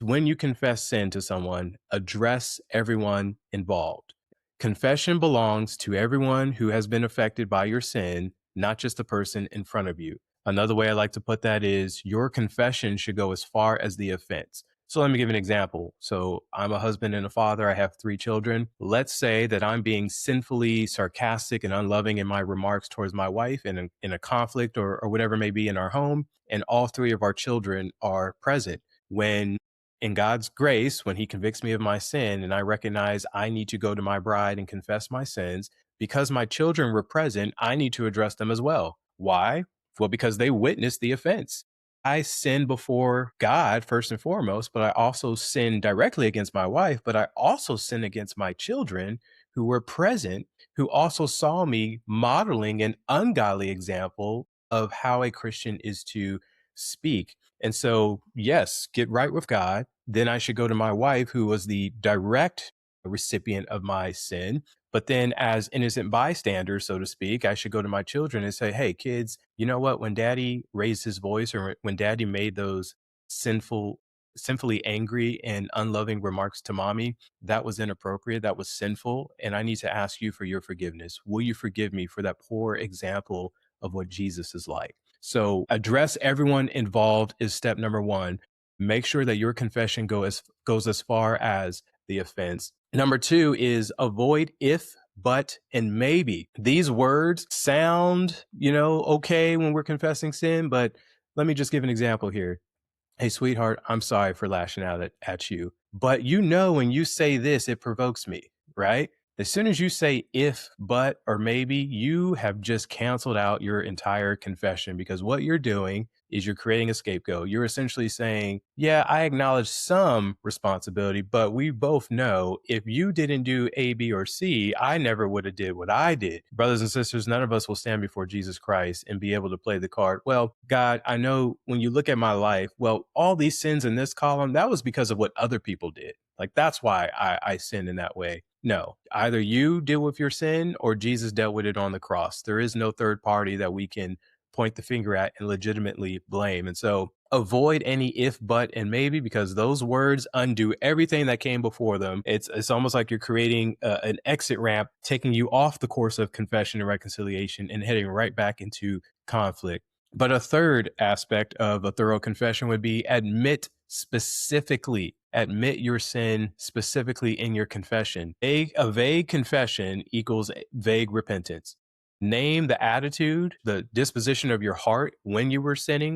When you confess sin to someone, address everyone involved. Confession belongs to everyone who has been affected by your sin, not just the person in front of you. Another way I like to put that is your confession should go as far as the offense. So let me give an example. So I'm a husband and a father. I have three children. Let's say that I'm being sinfully sarcastic and unloving in my remarks towards my wife in a conflict or whatever may be in our home. And all three of our children are present when in God's grace, when he convicts me of my sin and I recognize I need to go to my bride and confess my sins, because my children were present, I need to address them as well. Why? Well, because they witnessed the offense. I sin before God first and foremost, but I also sin directly against my wife, but I also sin against my children who were present, who also saw me modeling an ungodly example of how a Christian is to speak. And so, yes, get right with God. Then I should go to my wife, who was the direct recipient of my sin. But then, as innocent bystanders, so to speak, I should go to my children and say, hey, kids, you know what? When daddy raised his voice or when daddy made those sinfully angry and unloving remarks to mommy, that was inappropriate. That was sinful. And I need to ask you for your forgiveness. Will you forgive me for that poor example of what Jesus is like? So address everyone involved is step number one. Make sure that your confession goes as far as the offense. Number two is avoid if, but, and maybe. These words sound, okay when we're confessing sin, but let me just give an example here. Hey, sweetheart, I'm sorry for lashing out at you. But when you say this, it provokes me, right? As soon as you say if, but, or maybe, you have just canceled out your entire confession because what you're doing is you're creating a scapegoat. You're essentially saying, yeah, I acknowledge some responsibility, but we both know if you didn't do A, B, or C, I never would have did what I did. Brothers and sisters, none of us will stand before Jesus Christ and be able to play the card. Well, God, I know when you look at my life, well, all these sins in this column, that was because of what other people did. Like, that's why I sinned in that way. No, either you deal with your sin or Jesus dealt with it on the cross. There is no third party that we can point the finger at and legitimately blame. And so avoid any if, but, and maybe because those words undo everything that came before them. It's almost like you're creating an exit ramp, taking you off the course of confession and reconciliation and heading right back into conflict. But a third aspect of a thorough confession would be admit specifically. Admit your sin specifically in your confession. A vague confession equals vague repentance. Name the attitude, the disposition of your heart when you were sinning,